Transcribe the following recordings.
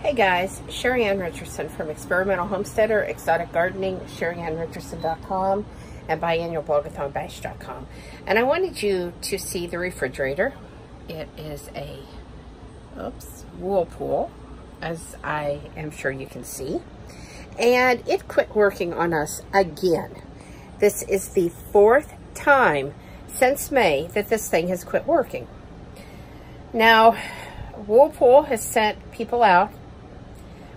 Hey guys, Sheri Richardson from Experimental Homesteader, Exotic Gardening, SheriRicherson.com, and biannualblogathonbash.com. And I wanted you to see the refrigerator. It is a, Whirlpool, as I am sure you can see. And it quit working on us again. This is the fourth time since May that this thing has quit working. Now, Whirlpool has sent people out.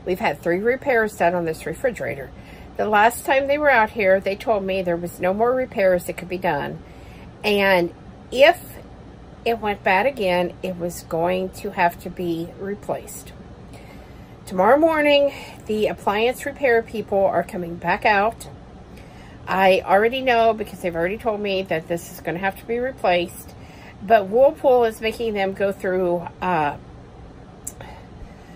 We've had 3 repairs done on this refrigerator. The last time they were out here, they told me there was no more repairs that could be done. And if it went bad again, it was going to have to be replaced. Tomorrow morning, the appliance repair people are coming back out. I already know because they've already told me that this is going to have to be replaced. But Whirlpool is making them go through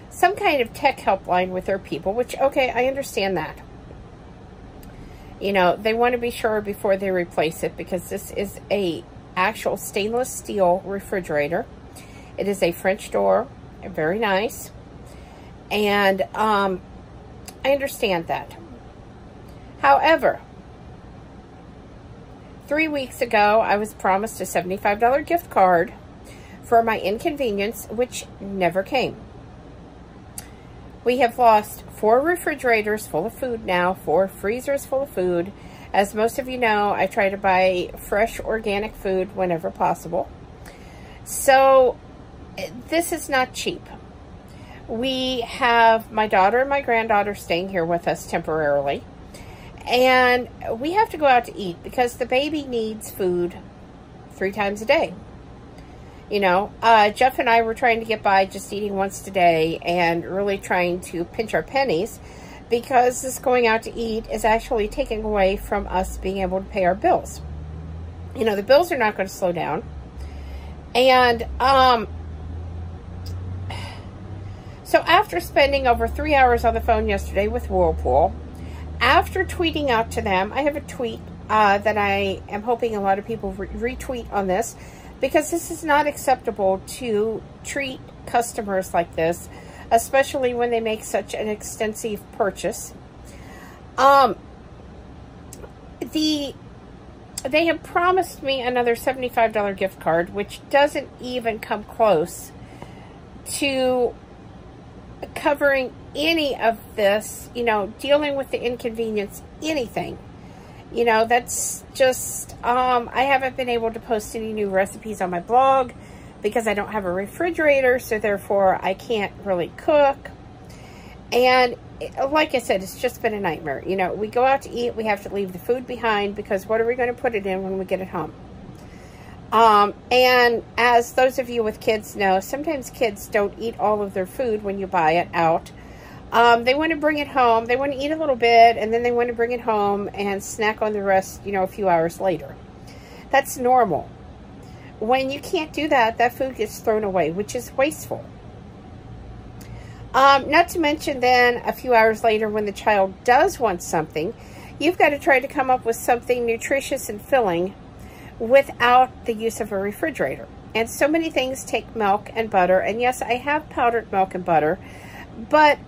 some kind of tech helpline with their people, which, okay, I understand that. You know, they want to be sure before they replace it because this is a actual stainless steel refrigerator. It is a French door, very nice. And I understand that. However, 3 weeks ago, I was promised a $75 gift card for my inconvenience, which never came. We have lost 4 refrigerators full of food now, 4 freezers full of food. As most of you know, I try to buy fresh organic food whenever possible. So, this is not cheap. We have my daughter and my granddaughter staying here with us temporarily. And we have to go out to eat because the baby needs food 3 times a day. You know, Jeff and I were trying to get by just eating once a day and really trying to pinch our pennies because this going out to eat is actually taking away from us being able to pay our bills. You know, the bills are not going to slow down. And, so after spending over 3 hours on the phone yesterday with Whirlpool, after tweeting out to them, I have a tweet that I am hoping a lot of people retweet on this, because this is not acceptable to treat customers like this, especially when they make such an extensive purchase. They have promised me another $75 gift card, which doesn't even come close to covering any of this, you know, dealing with the inconvenience, anything. You know, that's just, I haven't been able to post any new recipes on my blog because I don't have a refrigerator, so therefore I can't really cook. And like I said, it's just been a nightmare. You know, we go out to eat, we have to leave the food behind because what are we going to put it in when we get it home? And as those of you with kids know, sometimes kids don't eat all of their food when you buy it out. They want to bring it home. They want to eat a little bit, and then they want to bring it home and snack on the rest, you know, a few hours later. That's normal. When you can't do that, that food gets thrown away, which is wasteful. Not to mention then, a few hours later, when the child does want something, you've got to try to come up with something nutritious and filling without the use of a refrigerator. And so many things take milk and butter, and yes, I have powdered milk and butter, but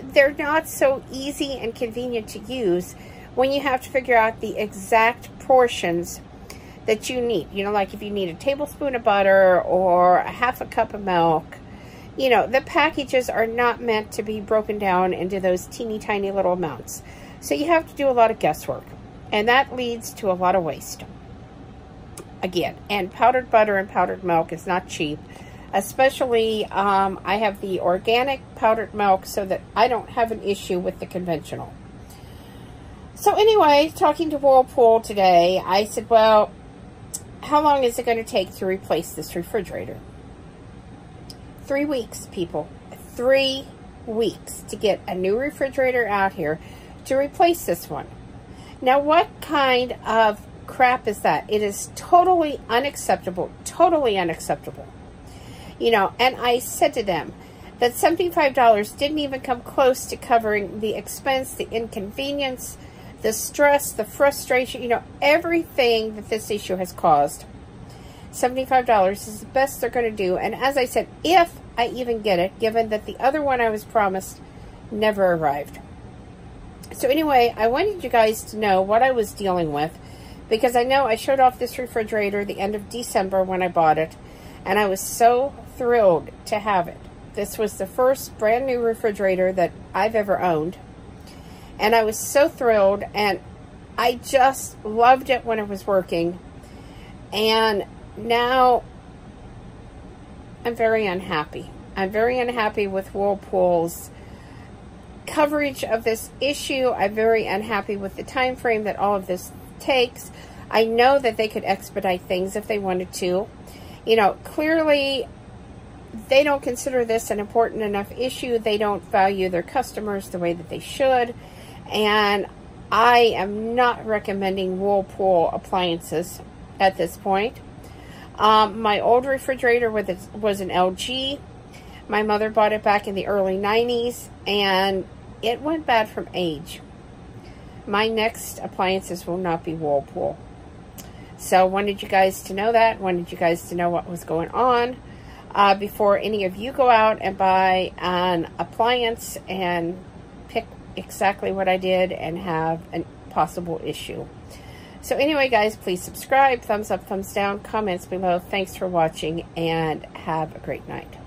they're not so easy and convenient to use when you have to figure out the exact portions that you need. You know, like if you need a tablespoon of butter or a half a cup of milk, you know, the packages are not meant to be broken down into those teeny tiny little amounts. So you have to do a lot of guesswork, and that leads to a lot of waste. Again, and powdered butter and powdered milk is not cheap. Especially, I have the organic powdered milk so that I don't have an issue with the conventional. So anyway, talking to Whirlpool today, I said, well, how long is it going to take to replace this refrigerator? 3 weeks, people. 3 weeks to get a new refrigerator out here to replace this one. Now, what kind of crap is that? It is totally unacceptable. Totally unacceptable. You know, and I said to them that $75 didn't even come close to covering the expense, the inconvenience, the stress, the frustration, you know, everything that this issue has caused. $75 is the best they're going to do. And as I said, if I even get it, given that the other one I was promised never arrived. So anyway, I wanted you guys to know what I was dealing with, because I know I showed off this refrigerator the end of December when I bought it, and I was so thrilled to have it. This was the first brand new refrigerator that I've ever owned, and I was so thrilled, and I just loved it when it was working. And now I'm very unhappy. I'm very unhappy with Whirlpool's coverage of this issue. I'm very unhappy with the time frame that all of this takes. I know that they could expedite things if they wanted to. You know, clearly they don't consider this an important enough issue. They don't value their customers the way that they should. And I am not recommending Whirlpool appliances at this point. My old refrigerator was an LG. My mother bought it back in the early 90s, and it went bad from age. My next appliances will not be Whirlpool. So wanted you guys to know that. Wanted you guys to know what was going on before any of you go out and buy an appliance and pick exactly what I did and have a possible issue. So anyway, guys, please subscribe, thumbs up, thumbs down, comments below. Thanks for watching, and have a great night.